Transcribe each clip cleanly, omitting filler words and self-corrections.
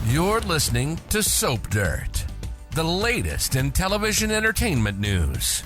You're listening to Soap Dirt, the latest in television entertainment news.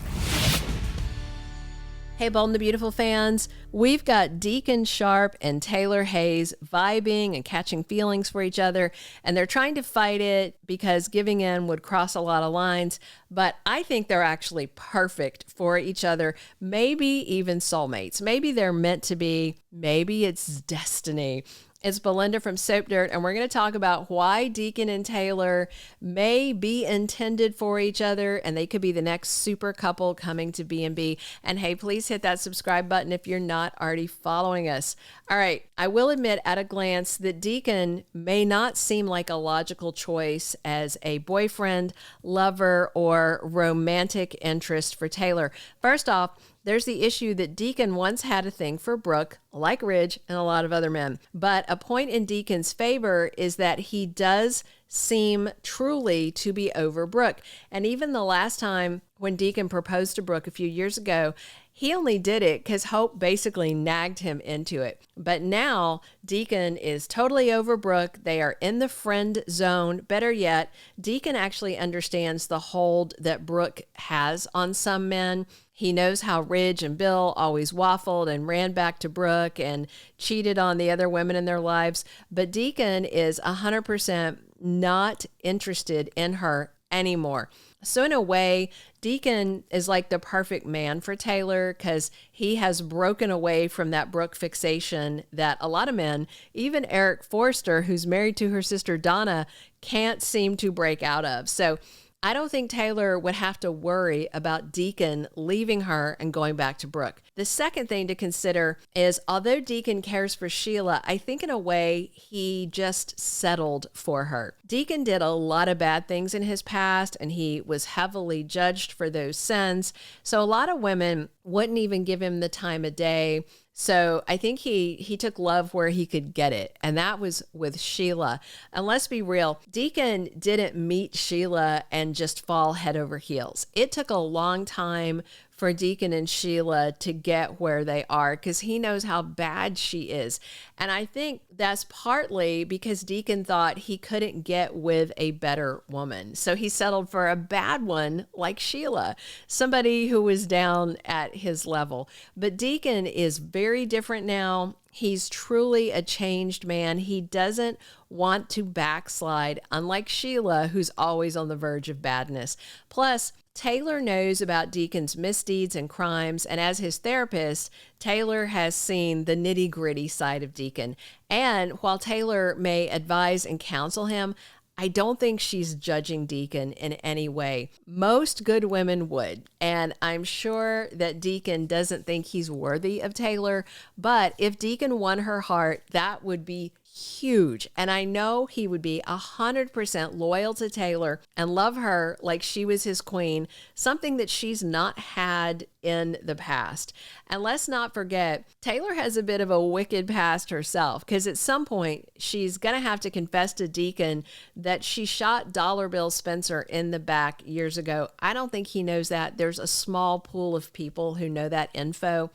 Hey, Bold and the Beautiful fans, we've got Deacon Sharpe and Taylor Hayes vibing and catching feelings for each other, and they're trying to fight it because giving in would cross a lot of lines, but I think they're actually perfect for each other, maybe even soulmates. Maybe they're meant to be, maybe it's destiny. It's Belinda from Soap Dirt, and we're going to talk about why Deacon and Taylor may be intended for each other, and they could be the next super couple coming to B&B. And hey, please hit that subscribe button if you're not already following us. All right, I will admit at a glance that Deacon may not seem like a logical choice as a boyfriend, lover, or romantic interest for Taylor. First off, there's the issue that Deacon once had a thing for Brooke, like Ridge and a lot of other men. But a point in Deacon's favor is that he does seem truly to be over Brooke. And even the last time when Deacon proposed to Brooke a few years ago, he only did it because Hope basically nagged him into it. But now Deacon is totally over Brooke. They are in the friend zone. Better yet, Deacon actually understands the hold that Brooke has on some men. He knows how Ridge and Bill always waffled and ran back to Brooke and cheated on the other women in their lives. But Deacon is 100% not interested in her anymore. So in a way, Deacon is like the perfect man for Taylor because he has broken away from that Brooke fixation that a lot of men, even Eric Forrester, who's married to her sister Donna, can't seem to break out of. So I don't think Taylor would have to worry about Deacon leaving her and going back to Brooke. The second thing to consider is, although Deacon cares for Sheila, I think in a way he just settled for her. Deacon did a lot of bad things in his past, and he was heavily judged for those sins. So a lot of women wouldn't even give him the time of day. So I think he took love where he could get it, and that was with Sheila. And let's be real, Deacon didn't meet Sheila and just fall head over heels. It took a long time for Deacon and Sheila to get where they are because he knows how bad she is. And I think that's partly because Deacon thought he couldn't get with a better woman. So he settled for a bad one like Sheila, somebody who was down at his level. But Deacon is very different now. He's truly a changed man. He doesn't want to backslide, unlike Sheila, who's always on the verge of badness. Plus, Taylor knows about Deacon's misdeeds and crimes, and as his therapist, Taylor has seen the nitty-gritty side of Deacon. And while Taylor may advise and counsel him, I don't think she's judging Deacon in any way. Most good women would, and I'm sure that Deacon doesn't think he's worthy of Taylor, but if Deacon won her heart, that would be huge. And I know he would be 100% loyal to Taylor and love her like she was his queen, something that she's not had in the past. And let's not forget, Taylor has a bit of a wicked past herself, because at some point she's going to have to confess to Deacon that she shot Dollar Bill Spencer in the back years ago. I don't think he knows that. There's a small pool of people who know that info.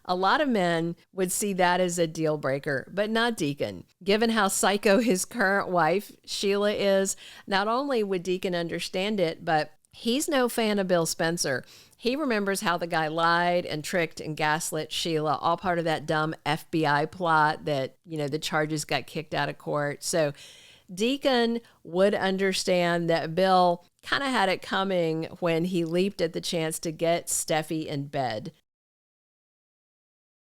A lot of men would see that as a deal breaker, but not Deacon. Given how psycho his current wife, Sheila, is, not only would Deacon understand it, but he's no fan of Bill Spencer. He remembers how the guy lied and tricked and gaslit Sheila, all part of that dumb FBI plot that, the charges got kicked out of court. So Deacon would understand that Bill kind of had it coming when he leaped at the chance to get Steffi in bed.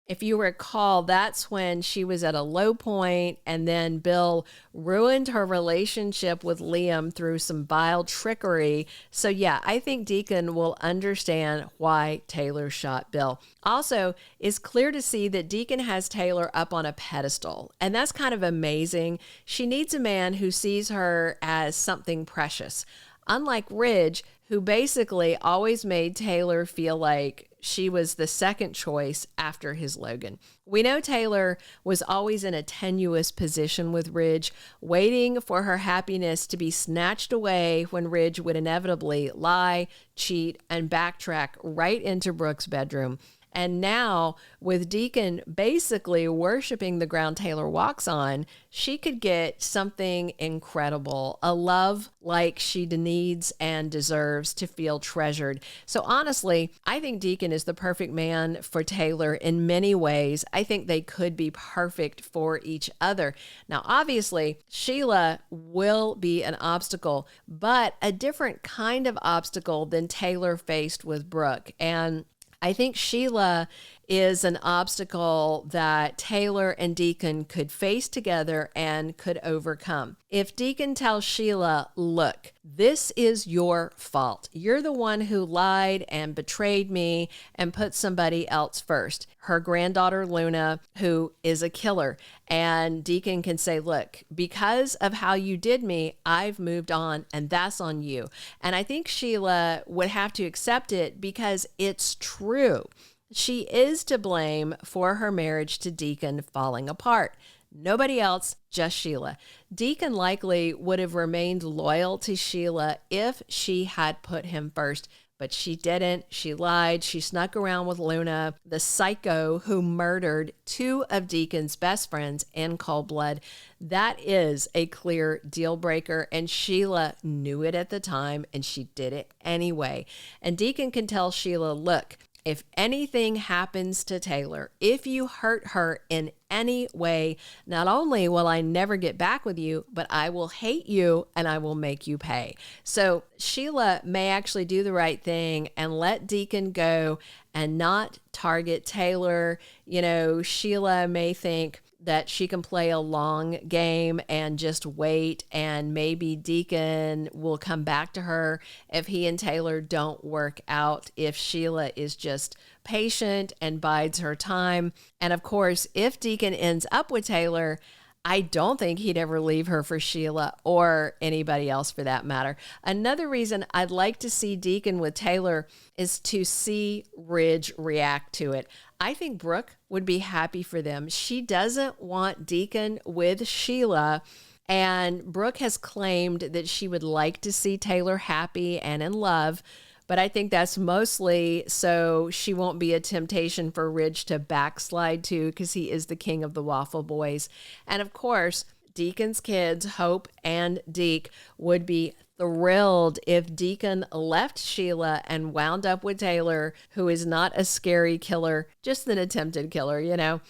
If you recall, that's when she was at a low point, and then Bill ruined her relationship with Liam through some vile trickery. So yeah, I think Deacon will understand why Taylor shot Bill. Also, it's clear to see that Deacon has Taylor up on a pedestal, and that's kind of amazing. She needs a man who sees her as something precious. Unlike Ridge, who basically always made Taylor feel like she was the second choice after his Logan. We know Taylor was always in a tenuous position with Ridge, waiting for her happiness to be snatched away when Ridge would inevitably lie, cheat, and backtrack right into Brooke's bedroom. And now, with Deacon basically worshiping the ground Taylor walks on, she could get something incredible, a love like she needs and deserves to feel treasured. So honestly, I think Deacon is the perfect man for Taylor in many ways. I think they could be perfect for each other. Now, obviously, Sheila will be an obstacle, but a different kind of obstacle than Taylor faced with Brooke. And I think Sheila is an obstacle that Taylor and Deacon could face together and could overcome. If Deacon tells Sheila, look, this is your fault. You're the one who lied and betrayed me and put somebody else first. Her granddaughter, Luna, who is a killer. And Deacon can say, look, because of how you did me, I've moved on, and that's on you. And I think Sheila would have to accept it because it's true. She is to blame for her marriage to Deacon falling apart. Nobody else, just Sheila. Deacon likely would have remained loyal to Sheila if she had put him first, but she didn't. She lied. She snuck around with Luna, the psycho who murdered two of Deacon's best friends in cold blood. That is a clear deal breaker, and Sheila knew it at the time, and she did it anyway. And Deacon can tell Sheila, look, if anything happens to Taylor, if you hurt her in any way, not only will I never get back with you, but I will hate you and I will make you pay. So Sheila may actually do the right thing and let Deacon go and not target Taylor. You know, Sheila may think that she can play a long game and just wait, and maybe Deacon will come back to her if he and Taylor don't work out, if Sheila is just patient and bides her time. And of course, if Deacon ends up with Taylor, I don't think he'd ever leave her for Sheila or anybody else for that matter. Another reason I'd like to see Deacon with Taylor is to see Ridge react to it. I think Brooke would be happy for them. She doesn't want Deacon with Sheila, and Brooke has claimed that she would like to see Taylor happy and in love, but I think that's mostly so she won't be a temptation for Ridge to backslide to, because he is the king of the Waffle Boys. And of course, Deacon's kids, Hope and Deke, would be thrilled if Deacon left Sheila and wound up with Taylor, who is not a scary killer, just an attempted killer, you know.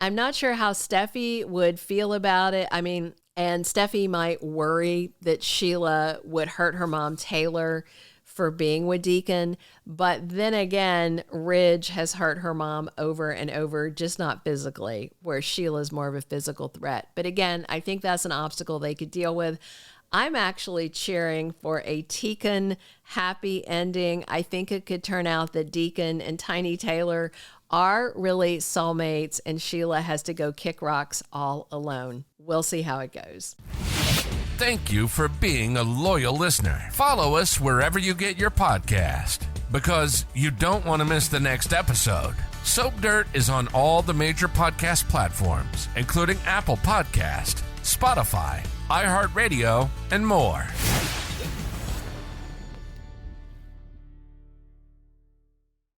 I'm not sure how Steffi would feel about it. I mean, and Steffi might worry that Sheila would hurt her mom, Taylor, for being with Deacon. But then again, Ridge has hurt her mom over and over, just not physically, where Sheila's more of a physical threat. But again, I think that's an obstacle they could deal with. I'm actually cheering for a Deacon happy ending. I think it could turn out that Deacon and Tiny Taylor are really soulmates, and Sheila has to go kick rocks all alone. We'll see how it goes. Thank you for being a loyal listener. Follow us wherever you get your podcast, because you don't want to miss the next episode. Soap Dirt is on all the major podcast platforms, including Apple Podcast, Spotify, iHeartRadio, and more.